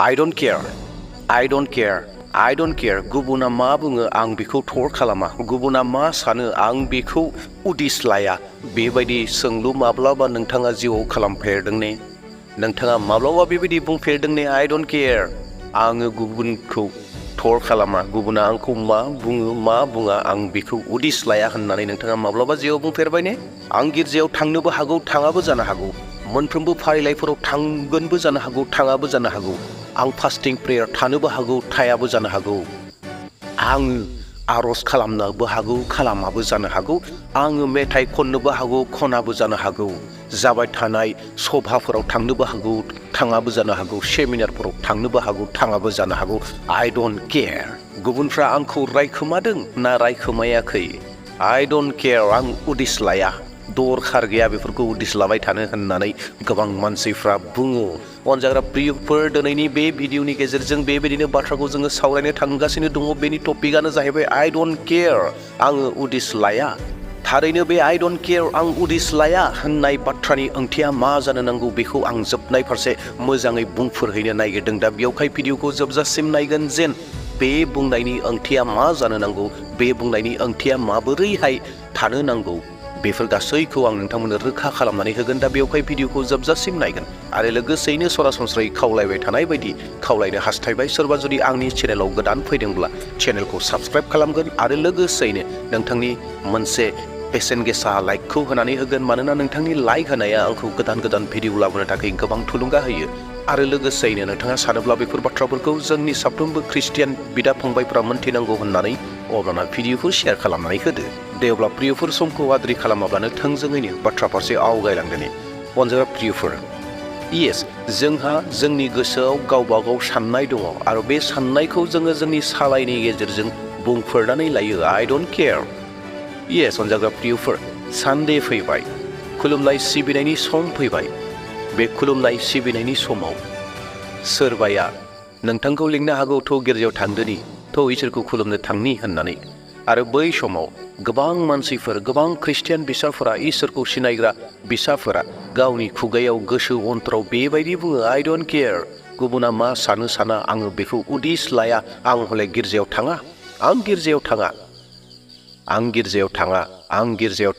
I don't care गुबुना मा बुङो आं बेखौ थर खालामा गुबुना मा सानो आं बेखौ उदिस लाया बेबायदि सोंलु माब्लाबा नोंथाङा जिउआव खालामफेरदों ने नोंथाङा माब्लाबा बेबायदि बुंफेरदों ने I don't care आङो गुबुनखौ थर खालामा गुबुना आंखौ मा बुङो मा बुङा आं बेखौ उदिस लाया होननानै नोंथाङा माब्लाबा जिउआव बुंफेरबाय ने आं गिर्जायाव थांनोबो हागौ थाङाबो जानो हागौ मोनफ्रोमबो फारिलाइफोराव थांगोनबो जानो हागौ थाङाबो जानो हागौ आं फास्टिं प्रेयार थानोबो हागौ थायाबो जानो हागौ आं आर'ज खालामनोबो हागौ खालामाबो जानो हागौ आङो मेथाइ खननोबो हागौ खनाबो जानो हागौ जाबाय थानाय सभाफोराव थांनोबो हागौ थाङाबो जानो हागौ सेमिनारफोराव थांनोबो हागौ थाङाबो जानो हागौ I don't care गुबुनफ्रा आंखौ रायखोमादों ना रायखोमायाखै I don't care आं उदिस लाया दरखार गैया बेफोरखौ उदिस लाबाय थानो होननानै गोबां मानसिफ्रा बुङो अनजाग्रा प्रियफोर दिनैनि बे भिडिअनि गेजेरजों बेबायदिनो बाथ्राखौ जोङो सावरायनो थांगासिनो दङ बेनि टपिकआनो जाहैबाय I don't care आङो उदिस लाया थारैनो बे I don't care आं उदिस लाया होननाय बाथ्रानि ओंथिया मा जानो नांगौ बेखौ आं जोबनाय फारसे मोजाङै बुंफोरहैनो नागिरदों दा बेयावहाय भिडिअखौ जोबजासिम नायगोन जेन बे बुंनायनि ओंथिया मा जानो नांगौ बे बुंनायनि ओंथिया माबोरैहाय थानो नांगौ बेफोर गासैखौ आं नोंथांमोननो रोखा खालामनानै होगोन दा बेवहाय भिडिअखौ जोबजासिम नायगोन आरो लोगोसेयैनो सरासनस्रायै खावलायबाय थानाय बायदि खावलायनो हास्थायबाय सोरबा जुदि आंनि चेनेलाव गोदान फैदोंब्ला चेनेलखौ साबस्क्राइब खालामगोन आरो लोगोसेयैनो नोंथांनि मोनसे बेसेन गोसा लाइकखौ होनानै होगोन मानोना नोंथांनि लाइक होनाया आंखौ गोदान भिडिअ लाबोनो थाखाय गोबां थुलुंगा होयो आरो लोगोसेयैनो नोंथाङा सानोब्ला बेफोर बाथ्राफोरखौ जोंनि साफ्रोमबो ख्रिस्टियान बिदा फंबायफोरा मोनथिनांगौ होननानै अब्लाना भिडिअखौ शेयार खालामनानै होदो दे अब्ला प्रियफोर समखौ आद्रि खालामाब्लानो थोंजोङैनो बाथ्रा फारसे आवगायलांदोनि अनजाग्रा प्रियफोर येस जोंहा जोंनि गोसोआव गावबागाव साननाय दङ आरो बे साननायखौ जोङो जोंनि सालायनि गेजेरजों बुंफोरनानै लायो I don't care येस अनजाग्रा प्रियफोर सानदे फैबाय खुलुमनाय सिबिनायनि सम फैबाय बे खुलुमनाय सिबिनायनि समाव सोरबाया नोंथांखौ लिंनो हागौ थ' गिर्जायाव थांदोनि थ' इसोरखौ खुलुमनो थांनि होननानै आरो बै समाव गोबां मानसिफोर गोबां ख्रिस्टियान बिसाफोरा इसोरखौ सिनायग्रा बिसाफोरा गावनि खुगायाव गोसो अन्तराव बेबायदि बुङो I don't care गुबुना मा सानो साना आङो बेखौ उदिस लाया आं हले गिर्जायाव थाङा आं गिर्जायाव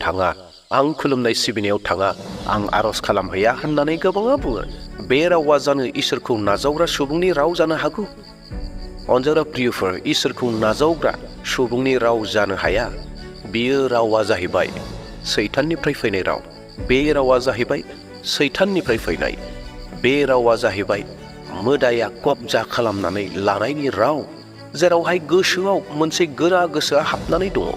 थाङा आं खुलुमनाय सिबिनायाव थाङा आं आर'ज खालामहैया होननानै गोबाङा बुङो बे रावा जानो इसोरखौ नाजावग्रा सुबुंनि राव जानो हागौ अनजाग्रा प्रियफोर इसोरखौ नाजावग्रा सुबुंनि राव जानो हाया बेयो रावा जाहैबाय सैताननिफ्राय फैनाय राव बे रावा जाहैबाय सैताननिफ्राय फैनाय बे रावा जाहैबाय मोदाया कब्जा खालामनानै लानायनि राव जेरावहाय गोसोआव मोनसे गोरा गोसोआ हाबनानै दङ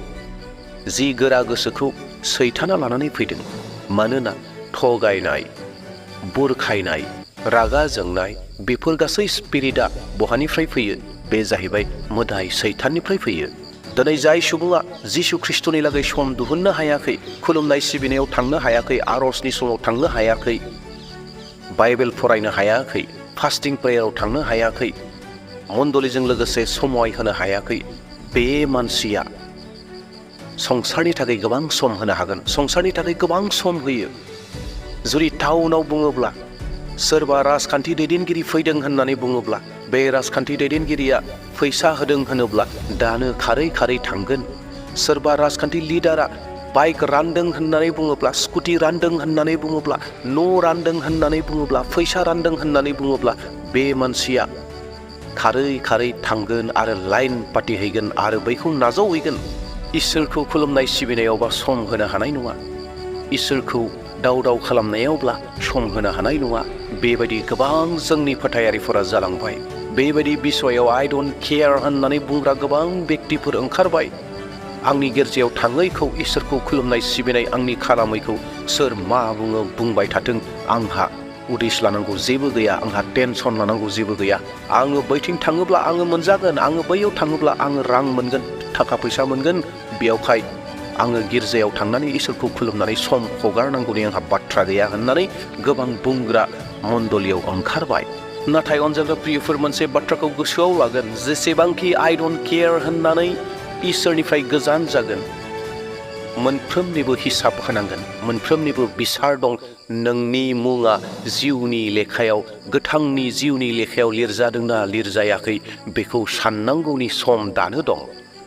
जि गोरा गोसोखौ सैताना लानानै फैदों मानोना थगायनाय बुरखायनाय रागा जोंनाय बेफोर गासै स्पिरिटआ बहानिफ्राय फैयो बे जाहैबाय मोदाय सैताननिफ्राय फैयो दिनै जाय सुबुङा जिसु ख्रिस्ट'नि लागै सम दिहुननो हायाखै खुलुमनाय सिबिनायाव थांनो हायाखै आर'जनि समाव थांनो हायाखै बाइबेल फरायनो हायाखै फास्टिं प्रेयाराव थांनो हायाखै मण्डलीजों लोगोसे समय होनो हायाखै बे मानसिया संसारनि थाखाय गोबां सम होनो हागोन संसारनि थाखाय गोबां सम होयो जुदि टाउनाव बुङोब्ला सोरबा राजखान्थि दैदेनगिरि फैदों होननानै बुङोब्ला बे राजखान्थि दैदेनगिरिया फैसा होदों होनोब्ला दानो खारै खारै थांगोन सोरबा राजखान्थि लिडारा बाइक रानदों होननानै बुङोब्ला स्कुटि रानदों होननानै बुङोब्ला न' रानदों होननानै बुङोब्ला फैसा रानदों होननानै बुङोब्ला बे मानसिया खारै खारै थांगोन आरो लाइन पातिहैगोन आरो बैखौ नाजावहैगोन इसोरखौ खुलुमनाय सिबिनायावबा सम होनो हानाय नङा इसोरखौ दाव खालामनायावब्ला सम होनो हानाय नङा बेबायदि गोबां जोंनि फोथायारिफोरा जालांबाय बेबायदि बिसयाव I don't care होननानै बुंग्रा गोबां व्यक्तिफोर ओंखारबाय आंनि गिर्जायाव थाङैखौ इसोरखौ खुलुमनाय सिबिनाय आंनि खालामैखौ सोर मा बुङो बुंबाय थाथों आंहा उदिस लानांगौ जेबो गैया आंहा टेनसन लानांगौ जेबो गैया आङो बैथिं थाङोब्ला आङो मोनजागोन आङो बैयाव थाङोब्ला आङो रां मोनगोन थाखा फैसा मोनगोन बेयावहाय आङो गिर्जायाव थांनानै इसोरखौ खुलुमनानै सम हगारनांगौनि आंहा बाथ्रा गैया होननानै गोबां बुंग्रा मण्डलीयाव ओंखारबाय नाथाय अनजाग्रा प्रियफोर मोनसे बाथ्राखौ गोसोआव लागोन जेसेबांखि I don't care होननानै इसोरनिफ्राय गोजान जागोन मोनफ्रोमनिबो हिसाब होनांगोन, मोनफ्रोमनिबो बिसार दं। नोंनि मुङा जिउनि लेखायाव, गोथांनि जिउनि लेखायाव लिरजादोंना लिरजायाखै बेखौ साननांगौनि सम दानो दं।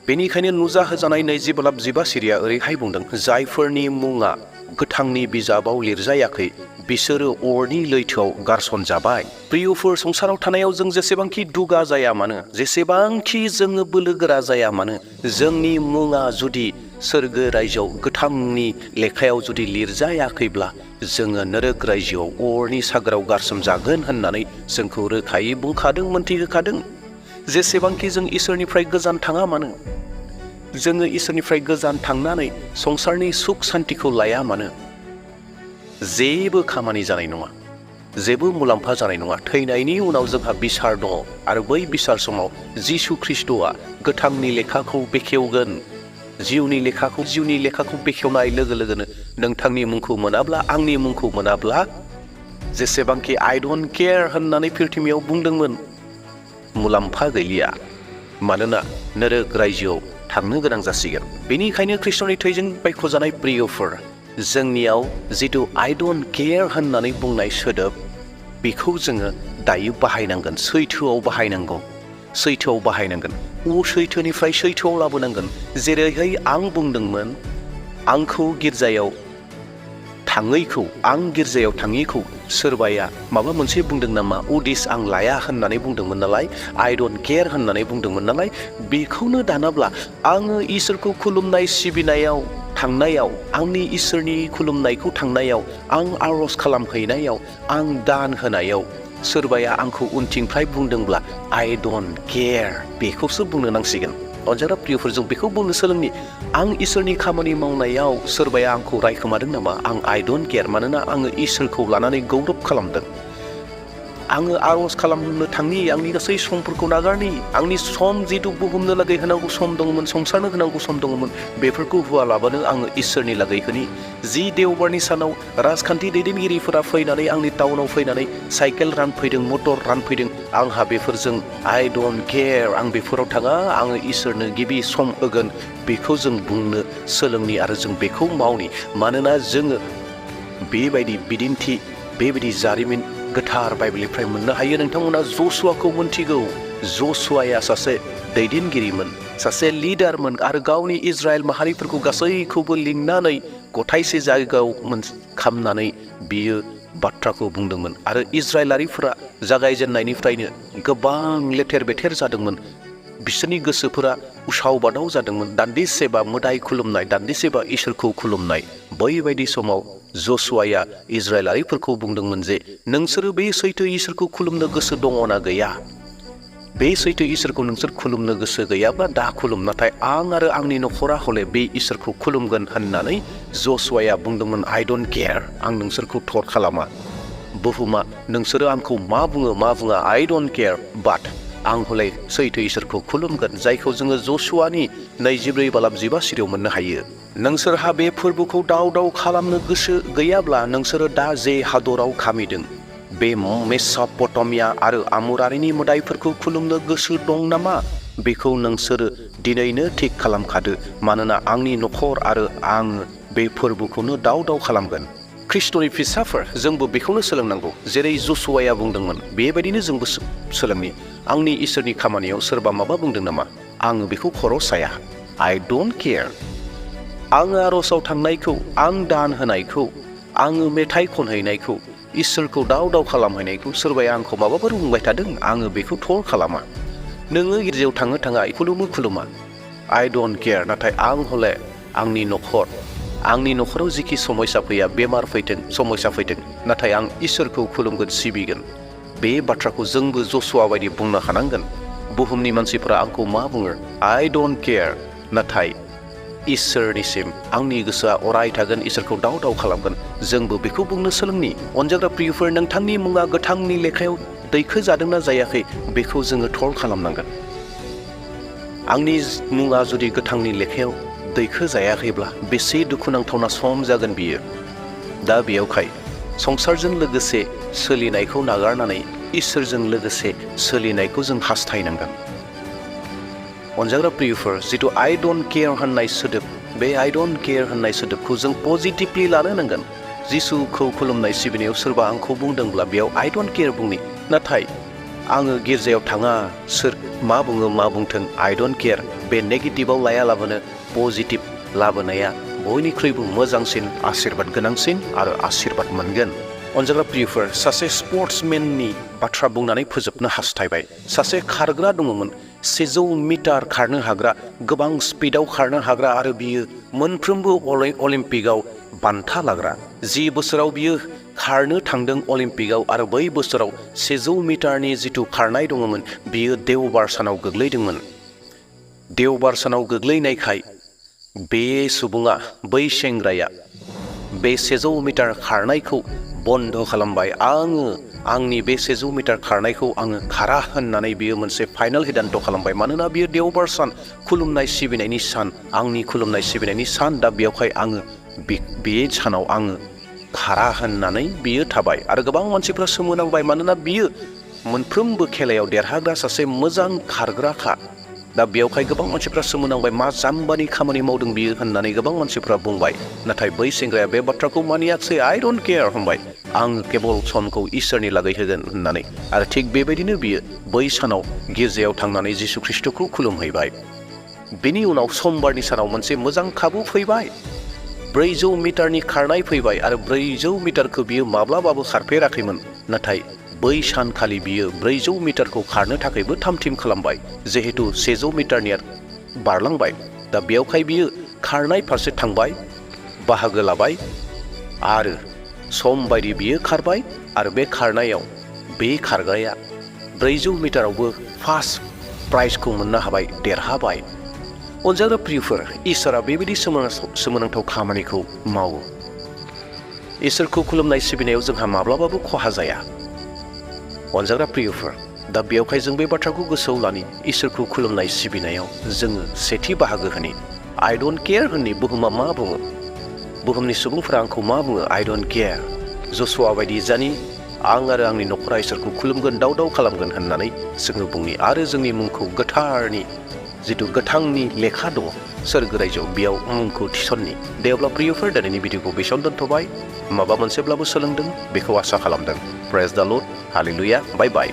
बेनिखायनो नुजाहोजानाय 20:15 सिरिया ओरैहाय बुंदों, जायफोरनि मुङा गोथांनि बिजाबाव लिरजायाखै बिसोरो अरनि लैथोआव गारसन जाबाय। प्रियफोर, संसाराव थानायाव जों जेसेबांखि दुगा जाया मानो, जेसेबांखि जोङो बोलोगोरा जाया मानो, जोंनि मुङा जुदि सोरगो रायजोआव गोथांनि लेखायाव जुदि लिरजायाखैब्ला जोङो नरक रायजोआव अरनि सागोराव गारसोमजागोन होननानै जोंखौ रोखायै बुंखादों, मोनथिहोखादों। जेसेबांखि जों इसोरनिफ्राय गोजान थाङा मानो, जोङो इसोरनिफ्राय गोजान थांनानै संसारनि सुख सान्तिखौ लाया मानो, जेबो खामानि जानाय नङा, जेबो मुलाम्फा जानाय नङा। थैनायनि उनाव जोंहा बिसार दङ आरो बै बिसार समाव जिसु ख्रिस्ट'आ गोथांनि लेखाखौ बेखेवगोन। जिउनि लेखाखौ बेखेवनाय लोगो लोगोनो नोंथांनि मुंखौ मोनाब्ला, आंनि मुंखौ मोनाब्ला, जेसेबांखि आइ डन्ट केयार होननानै प्रिथिबियाव बुंदोंमोन, मुलाम्फा गैलिया, मानोना नरक रायजोआव थांनो गोनां जासिगोन। बेनिखायनो ख्रिस्ट'नि थैजों बायख'जानाय प्रियफोर, जोंनियाव जिथु आइ डन्ट केयार होननानै बुंनाय सोदोब, बेखौ जोङो दायो बाहायनांगोन, सैथोआव बाहायनांगौ, सैथोआव बाहायनांगोन। सैथोनिफ्राय सैथोआव लाबोनांगोन। जेरैहाय आं बुंदोंमोन, आंखौ गिर्जायाव थाङैखौ सोरबाया माबा मोनसे बुंदों नामा, उदिस आं लाया होननानै बुंदोंमोन नालाय, आइ डन्ट केयार होननानै बुंदोंमोन नालाय, बेखौनो दानाब्ला आङो इसोरखौ खुलुमनाय सिबिनायाव थांनायाव, आंनि इसोरनि खुलुमनायखौ थांनायाव, आं आर'ज खालामहैनायाव, आं दान होनायाव सोरबाया आंखौ उनथिंफ्राय बुंदोंब्ला आइ डन्ट केयार बेखौसो बुंनो नांसिगोन। अनजाग्रा प्रियफोर, जों बेखौ बुंनो सोलोंनि। आं इसोरनि खामानि मावनायाव सोरबाया आंखौ रायखोमादों नामा, आं आइ डन्ट केयार, मानोना आङो इसोरखौ लानानै गौरब खालामदों। आङो आर'ज खालामनो थांनि, आंनि गासै समफोरखौ नागारनि, आंनि सम जिथु बुहुमनो लागै होनांगौ सम दङमोन, संसारनो होनांगौ सम दङमोन, बेफोरखौ होआलाबानो आङो इसोरनि लागै होनि। जि देवबारनि सानाव राजखान्थि दैदेनगिरिफोरा फैनानै आंनि टाउनाव फैनानै साइकेल रानफैदों, मटर रानफैदों, आंहा बेफोरजों आइ डन्ट केयार, आं बेफोराव थाङा, आङो इसोरनो गिबि सम होगोन, बेखौ जों बुंनो सोलोंनि आरो जों बेखौ मावनि। मानोना जोङो बेबायदि बिदिन्थि, बेबायदि जारिमिन गोथार बाइबेलनिफ्राय मोननो हायो। नोंथांमोना जसुवाखौ मोनथिगौ। जसुवाया सासे दैदेनगिरिमोन, सासे लिडारमोन आरो गावनि इजराइल माहारिफोरखौ गासैखौबो लिंनानै गथायसे जायगायाव खामनानै बियो बाथ्राखौ बुंदोंमोन। आरो इजराइलारिफोरा जागायजेननायनिफ्रायनो गोबां लेथेर बेथेर जादोंमोन। बिसोरनि गोसोफोरा उसाव बादाव जादोंमोन। दान्दिसेबा मोदाय खुलुमनाय, दान्दिसेबा इसोरखौ खुलुमनाय। बैबायदि समाव जसुवाया इजराइलारिफोरखौ बुंदोंमोन जे नोंसोरो बे सैथो इसोरखौ खुलुमनो गोसो दङना गैया? बे सैथो इसोरखौ नोंसोर खुलुमनो गोसो गैयाब्ला दा खुलुम, नाथाय आं आरो आंनि न'खरा हले बे इसोरखौ खुलुमगोन होननानै जसुवाया बुंदोंमोन, आइ डन्ट केयार, आं नोंसोरखौ थर खालामा। बुहुमा नोंसोरो आंखौ मा बुङा, आइ डन्ट केयार, बाट आं हले सैथो इसोरखौ खुलुमगोन, जायखौ जोङो जसुवानि 24:15 सिरियाव मोननो हायो। नोंसोरहा बे फोरबोखौ दाव खालामनो गोसो गैयाब्ला नोंसोरो दा जे हादराव खामिदों, बे मेस'पटामिया आरो आमुरारिनि मोदायफोरखौ खुलुमनो गोसो दं नामा? बेखौ नोंसोरो दिनैनो थिग खालामखादो, मानोना आंनि न'खर आरो आं बे फोरबोखौनो दाव खालामगोन। ख्रिस्ट'नि फिसाफोर, जोंबो बेखौनो सोलोंनांगौ। जेरै जसुवाया बुंदोंमोन, बेबायदिनो जोंबो सोलोंनि। आंनि इसोरनि खामानियाव सोरबा माबा बुंदों नामा, आङो बेखौ खर' साया, आइ डन्ट केयार। आङो आर'जआव थांनायखौ, आं दान होनायखौ, आङो मेथाइ खनहैनायखौ, इसोरखौ दाव खालामहैनायखौ सोरबाया आंखौ माबाफोर बुंबाय थादों, आङो बेखौ थर खालामा। नोङो गिर्जायाव थाङा, खुलुमा, आइ डन्ट केयार। नाथाय आं हले आंनि न'खराव जिखि समस्या फैया, बेमार फैथों, समस्या फैथों, नाथाय आं इसोरखौ खुलुमगोन, सिबिगोन। बे बाथ्राखौ जोंबो जसुवा बायदि बुंनो हानांगोन। बुहुमनि मानसिफोरा आंखौ मा बुङो, आइ डन्ट केयार, नाथाय इसोरनिसिम आंनि गोसोआ अराय थागोन, इसोरखौ दाव खालामगोन। जोंबो बेखौ बुंनो सोलोंनि। अनजाग्रा प्रियफोर, नोंथांनि मुङा गोथांनि लेखायाव दैखो जादोंना जायाखै, बेखौ जोङो थर खालामनांगोन। आंनि मुङा जुदि गोथांनि लेखायाव दैखो जायाखैब्ला बेसे दुखुनांथावना सम जागोन बियो। दा बेयावखाय संसारजों लोगोसे सोलिनायखौ नागारनानै इसोरजों लोगोसे सोलिनायखौ जों हास्थायनांगोन। अनजाग्रा प्रियफोर, जिथु आइ डन्ट केयार होननाय सोदोब, बे आइ डन्ट केयार होननाय सोदोबखौ जों पजिटिभलि लानो नांगोन। जिसुखौ खुलुमनाय सिबिनायाव सोरबा आंखौ बुंदोंब्ला बेयाव आइ डन्ट केयार बुंनि, नाथाय आङो गिर्जायाव थाङा सोर मा बुङो मा बुंथों आइ डन्ट केयार बे नेगेटिभआव लायालाबानो पजिटिभ लाबोनाया बयनिख्रुइबो मोजांसिन, आशीर्बाद गोनांसिन आरो आशीर्बाद मोनगोन। अनजाग्रा प्रियफोर, सासे स्पर्ट्समेननि बाथ्रा बुंनानै फोजोबनो हास्थायबाय। सासे खारग्रा दङमोन, 600 मिटार खारनो हाग्रा, गोबां स्पिडआव खारनो हाग्रा आरो बियो मोनफ्रोमबो अलिम्पिकआव बान्था लाग्रा। 10 बोसोराव बियो खारनो थांदों अलिम्पिकआव आरो बै बोसोराव 600 मिटारनि जिथु खारनाय दङमोन बियो देवबार सानाव गोग्लैदोंमोन। देवबार सानाव गोग्लैनायखाय बे सुबुङा, बै सेंग्राया बे 600 मिटार खारनायखौ बन्द खालामबाय। आंनि बे 600 मिटार खारनायखौ आङो खारा होननानै बियो मोनसे फाइनाल सिद्धान्त खालामबाय। मानोना बियो देवबार सान, खुलुमनाय सिबिनायनि सान, आंनि खुलुमनाय सिबिनायनि सान, दा बेयावहाय आङो बे सानाव आङो खारा होननानै बियो थाबाय। आरो गोबां मानसिफ्रा सोमोनांबाय, मानोना बियो मोनफ्रोमबो खेलायाव देरहाग्रा सासे मोजां खारग्राखा। दा बेयावहाय गोबां मानसिफ्रा सोमोनांबाय, मा जाम्बानि खामानि मावदों बियो होननानै गोबां मानसिफ्रा बुंबाय। नाथाय बै सेंग्राया बे बाथ्राखौ मानियाखसै, आइ डन्ट केयार होनबाय, आं केबल समखौ इसोरनि लागै होगोन होननानै। आरो थिग बेबायदिनो बियो बै सानाव गिर्जायाव थांनानै जिसु ख्रिस्टखौ खुलुमहैबाय। बिनि उनाव समबारनि सानाव मोनसे मोजां खाबु फैबाय, 400 मिटारनि खारनाय फैबाय आरो 400 मिटारखौ बियो माब्लाबाबो खारफेराखैमोन। नाथाय बै सानखालि बियो 400 मिटारखौ खारनो थाखायबो थामथिम खालामबाय। जिहेतु 600 मिटारनिया बारलांबाय, दा बेयावहाय बियो खारनाय फारसे थांबाय, बाहागो लाबाय आरो सम बायदि बियो खारबाय। आरो बे खारनायाव बे खारग्राया 400 मिटारावबो फार्स्ट प्राइजखौ मोननो हाबाय, देरहाबाय। अनजाग्रा प्रियफोर, इसोरा बेबायदि सोमोनांथाव खामानिखौ मावो। इसोरखौ खुलुमनाय सिबिनायाव जोंहा माब्लाबाबो खहा जाया। अनजाग्रा प्रियफोर, दा बेयावहाय जों बे बाथ्राखौ गोसोआव लानि, इसोरखौ खुलुमनाय सिबिनायाव जोङो सेथि बाहागो होनि, आइ डन्ट केयार होननि। बुहुमा मा बुङो, बुहुमनि सुबुंफोरा आंखौ मा बुङो, आइ डन्ट केयार। जसुवा बायदि जानि, आं आरो आंनि न'खरा इसोरखौ खुलुमगोन, दाव दाव खालामगोन होननानै जोङो बुंनि। आरो जोंनि मुंखौ गोथारनि जिथु गोथांनि लेखा दङ सोरगो रायजोआव, बेयाव मुंखौ थिसननि। दे अब्ला प्रियफोर, दिनैनि भिडिअखौ बेसेयावनो दोनथ'बाय। माबा मोनसेब्लाबो सोलोंदों बेखौ आसा खालामदों। प्रेज द लर्ड, हालेलुया, बाय बाय।